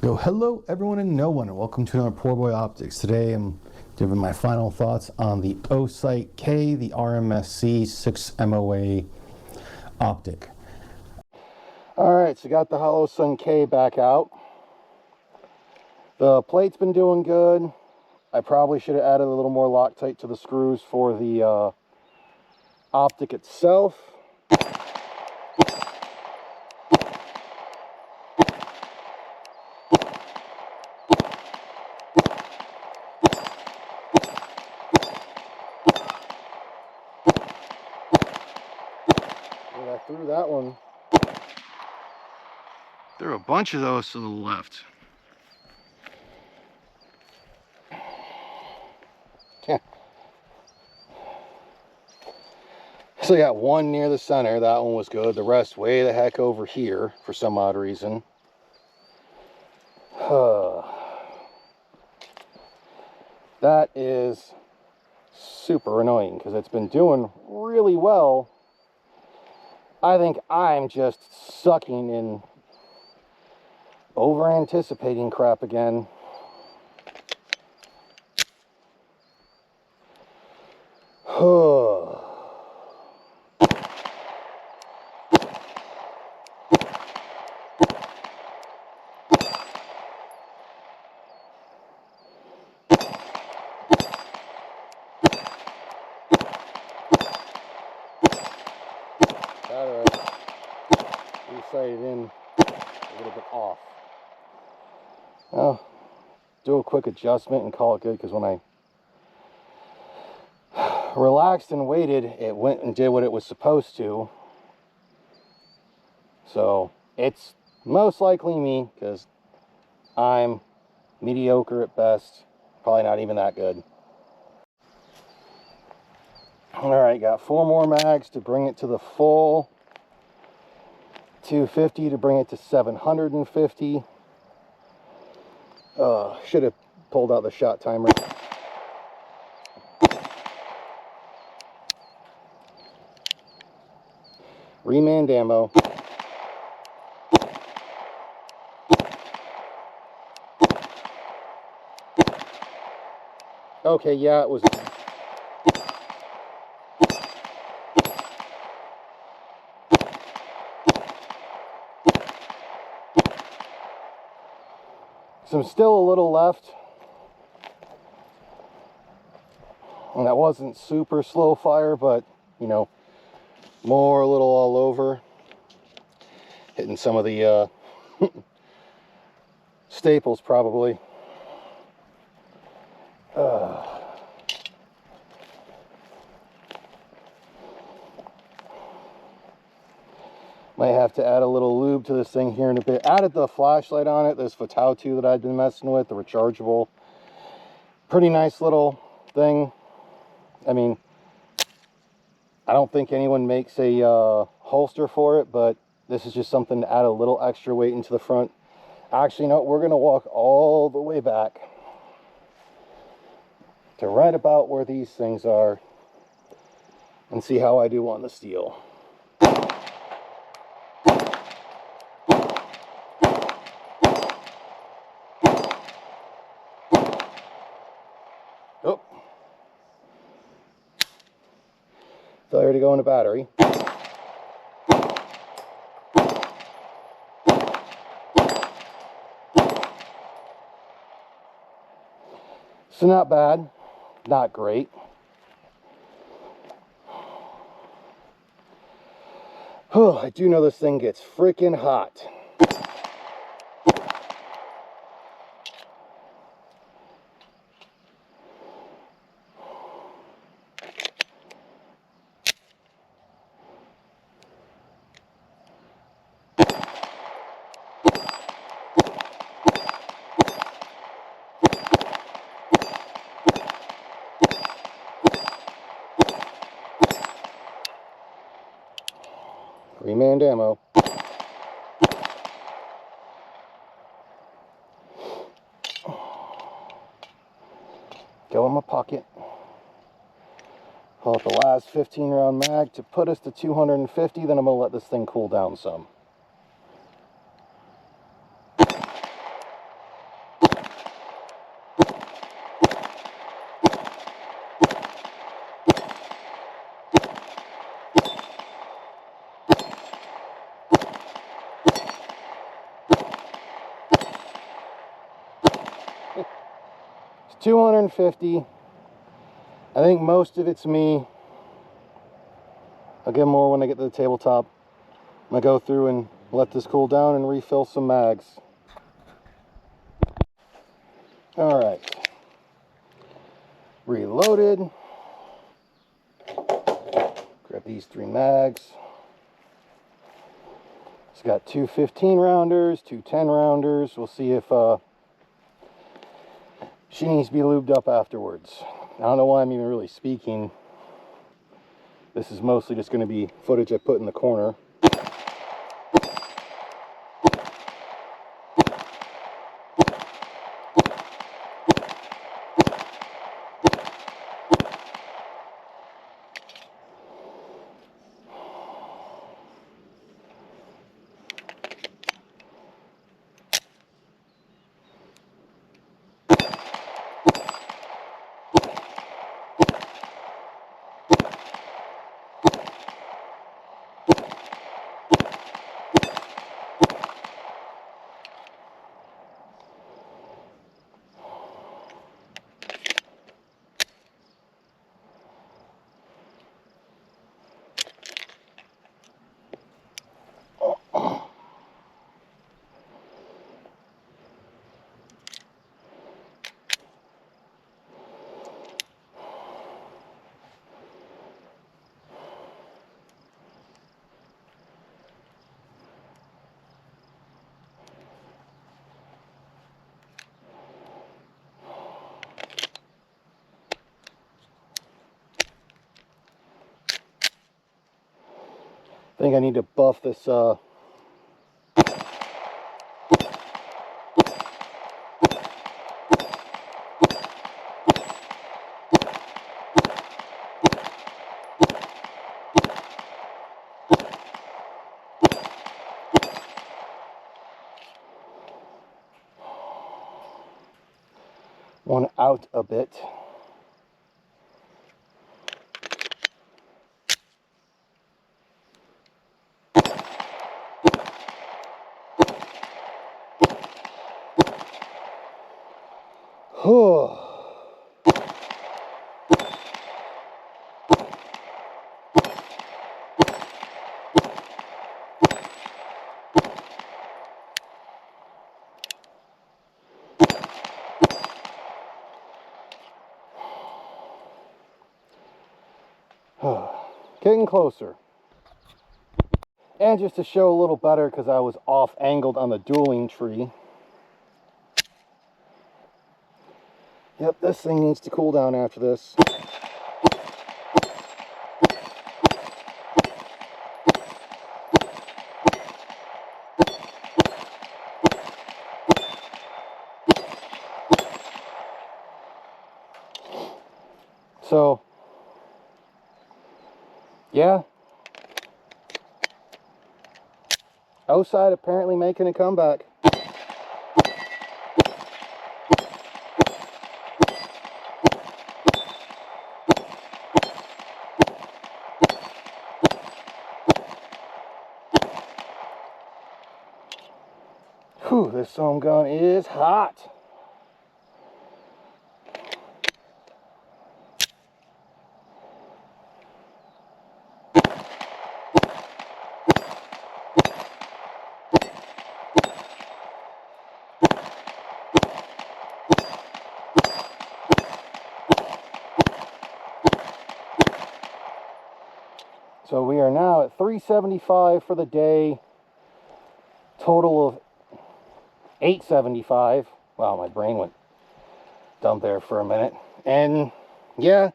Yo, hello everyone and no one, and welcome to another Poor Boy Optics. Today I'm giving my final thoughts on the Osight K, the RMSC 6 MOA optic. Alright, so got the Hollow Sun K back out. The plate's been doing good. I probably should have added a little more Loctite to the screws for the optic itself. I threw that one. Threw a bunch of those to the left. So yeah, one near the center, that one was good. The rest way the heck over here for some odd reason. That is super annoying because it's been doing really well. I think I'm just sucking in, over anticipating crap again. Sighted in a little bit off. Well, do a quick adjustment and call it good, because when I relaxed and waited, it went and did what it was supposed to. So it's most likely me, because I'm mediocre at best, probably not even that good. Alright, got 4 more mags to bring it to the full. 250 to bring it to 750. Should have pulled out the shot timer. Remand ammo. Okay, yeah, it was. So still a little left. And that wasn't super slow fire, but, you know, more a little all over. Hitting some of the staples probably. Might have to add a little lube to this thing here in a bit. Added the flashlight on it, this Fatau 2 that I'd been messing with, the rechargeable. Pretty nice little thing. I mean, I don't think anyone makes a holster for it, but this is just something to add a little extra weight into the front. Actually, no, we're going to walk all the way back to right about where these things are and see how I do on the steel. Oh, failure to go in the battery. So not bad, not great. Oh, I do know this thing gets freaking hot. Remand ammo. Go in my pocket. Pull out the last 15 round mag to put us to 250, then I'm going to let this thing cool down some. 250. I think most of it's me. I'll get more when I get to the tabletop. I'm gonna go through and let this cool down and refill some mags. All right, reloaded. Grab these 3 mags. It's got 2 15-rounders, 2 10-rounders. We'll see if she needs to be lubed up afterwards. I don't know why I'm even really speaking. This is mostly just going to be footage I put in the corner. I think I need to buff this one out a bit. Getting closer. And just to show a little better, because I was off angled on the dueling tree. Yep, this thing needs to cool down after this. So, yeah. Osight apparently making a comeback. Whew, this foam gun is hot. So we are now at 375 for the day. Total of 875. Wow, my brain went dumb there for a minute. And yeah,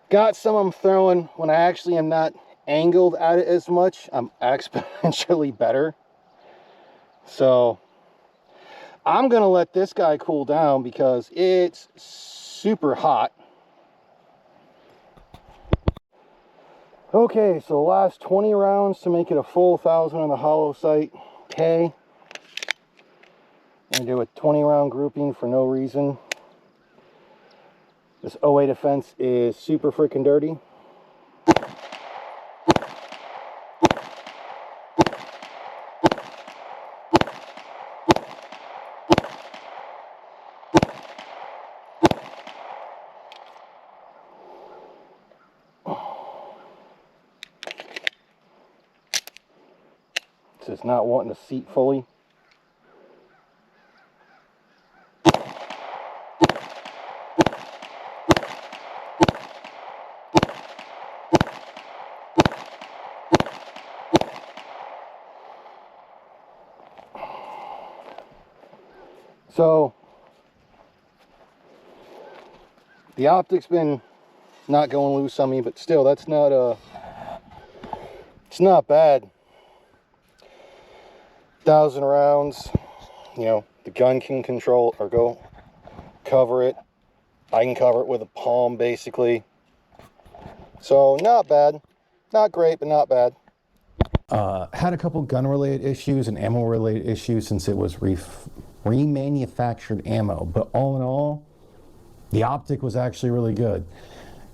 got some I'm throwing when I actually am not angled at it as much. I'm exponentially better. So I'm gonna let this guy cool down because it's super hot. Okay, so last 20 rounds to make it a full 1,000 on the hollow sight. Okay. I'm gonna do a 20 round grouping for no reason. This OA defense is super freaking dirty. it's not wanting to seat fully. So the optic's been not going loose on me, but still, that's not it's not bad. 1,000 rounds, you know, the gun can control or go cover it. I can cover it with a palm basically. So not bad, not great, but not bad. Had a couple gun related issues and ammo related issues since it was remanufactured ammo, but all in all, the optic was actually really good,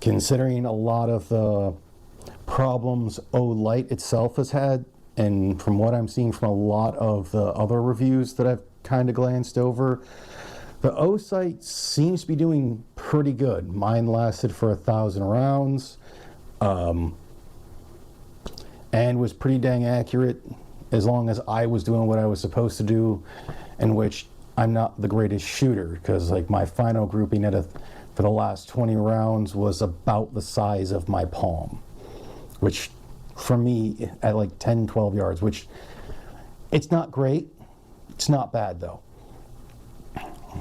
considering a lot of the problems Osight itself has had, and from what I'm seeing from a lot of the other reviews that I've kind of glanced over, the Osight seems to be doing pretty good. Mine lasted for 1,000 rounds, and was pretty dang accurate as long as I was doing what I was supposed to do, in which I'm not the greatest shooter, because like my final grouping for the last 20 rounds was about the size of my palm, which for me at like 10-12 yards, which it's not great, it's not bad though.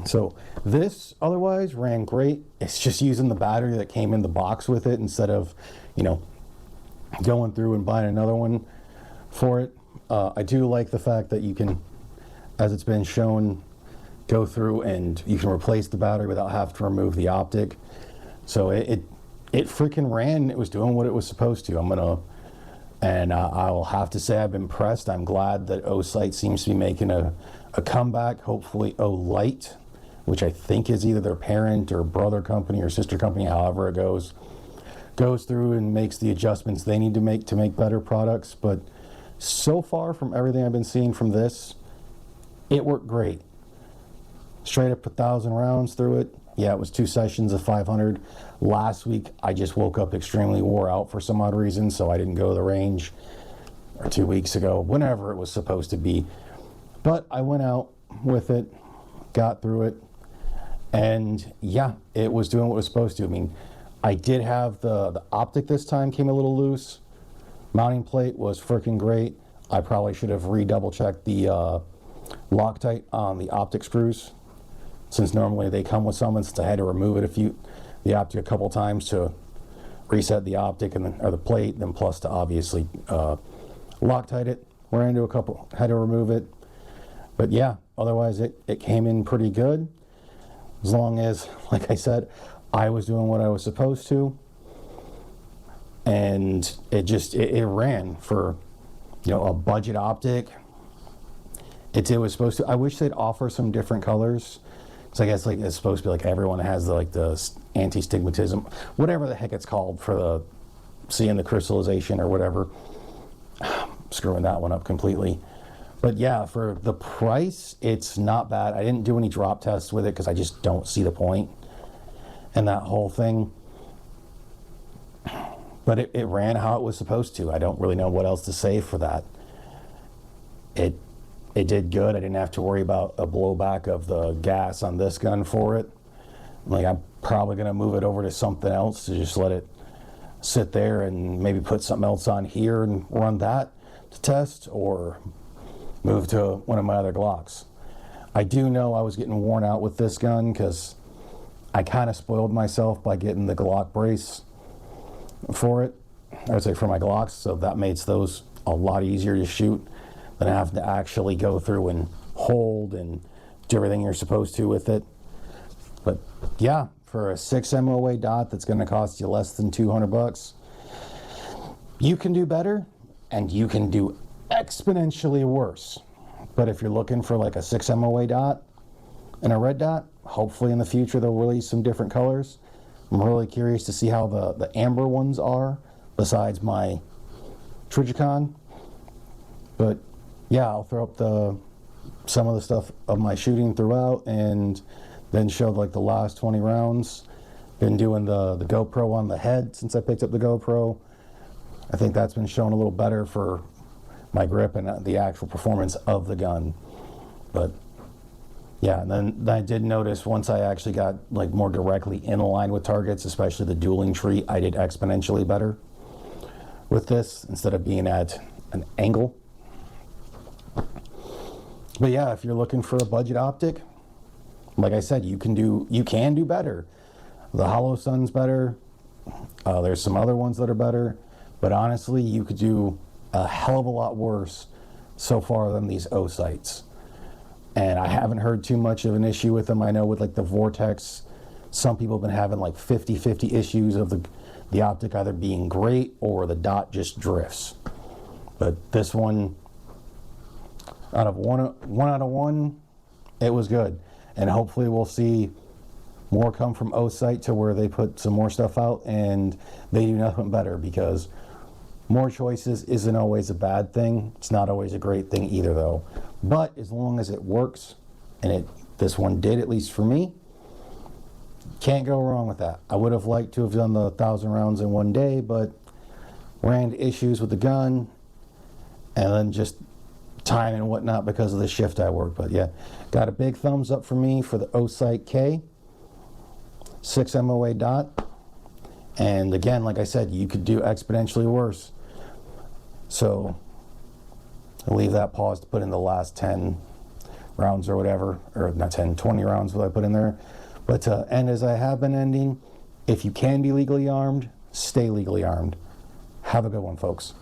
So this otherwise ran great. It's just using the battery that came in the box with it instead of, you know, going through and buying another one for it. I do like the fact that you can, as it's been shown, go through and you can replace the battery without having to remove the optic. So it freaking ran. It was doing what it was supposed to. I'll have to say I've been impressed. I'm glad that Osight seems to be making a comeback. Hopefully Osight, which I think is either their parent or brother company or sister company, however it goes through and makes the adjustments they need to make better products. But so far, from everything I've been seeing from this, it worked great. Straight up 1,000 rounds through it. Yeah, it was 2 sessions of 500. Last week, I just woke up extremely wore out for some odd reason, so I didn't go to the range, or 2 weeks ago, whenever it was supposed to be. But I went out with it, got through it, and yeah, it was doing what it was supposed to. I mean, I did have the optic this time came a little loose. Mounting plate was freaking great. I probably should have redouble checked the Loctite on the optic screws, since normally they come with some, and since I had to remove the optic a couple times to reset the optic or the plate, then plus to obviously Loctite it. Ran into had to remove it. But yeah, otherwise it came in pretty good, as long as, like I said, I was doing what I was supposed to, and it ran for, you know, a budget optic. It was supposed to. I wish they'd offer some different colors. So I guess like it's supposed to be like everyone has the anti-stigmatism, whatever the heck it's called, for the seeing the crystallization or whatever. Screwing that one up completely. But yeah, for the price, it's not bad. I didn't do any drop tests with it because I just don't see the point in that whole thing. But it ran how it was supposed to. I don't really know what else to say for that. It did good. I didn't have to worry about a blowback of the gas on this gun for it. Like, I'm probably going to move it over to something else to just let it sit there and maybe put something else on here and run that to test, or move to one of my other Glocks. I do know I was getting worn out with this gun because I kind of spoiled myself by getting the Glock brace for it. I would say for my Glocks, so that makes those a lot easier to shoot than having to actually go through and hold and do everything you're supposed to with it. But yeah, for a 6 MOA dot that's going to cost you less than $200, you can do better and you can do exponentially worse. But if you're looking for like a 6 MOA dot and a red dot, hopefully in the future they'll release some different colors. I'm really curious to see how the amber ones are besides my Trigicon. But yeah, I'll throw up some of the stuff of my shooting throughout, and then show like the last 20 rounds. Been doing the GoPro on the head since I picked up the GoPro. I think that's been shown a little better for my grip and the actual performance of the gun. But yeah, and then I did notice once I actually got like more directly in line with targets, especially the dueling tree, I did exponentially better with this instead of being at an angle. But yeah, if you're looking for a budget optic, like I said, you can do better. The Holosun's better. There's some other ones that are better, but honestly, you could do a hell of a lot worse so far than these Osights. And I haven't heard too much of an issue with them. I know with like the Vortex, some people have been having like 50-50 issues of the optic either being great or the dot just drifts. But this one, out of one out of one, it was good. And hopefully we'll see more come from Osight to where they put some more stuff out and they do nothing better, because more choices isn't always a bad thing. It's not always a great thing either though. But as long as it works, and this one did, at least for me, can't go wrong with that. I would have liked to have done the 1,000 rounds in one day, but ran into issues with the gun and then just time and whatnot because of the shift I worked. But yeah, got a big thumbs up for me for the Osight K 6 MOA dot. And again, like I said, you could do exponentially worse. So I'll leave that pause to put in the last 10 rounds or whatever, or not 10, 20 rounds that I put in there. But to end as I have been ending, if you can be legally armed, stay legally armed. Have a good one, folks.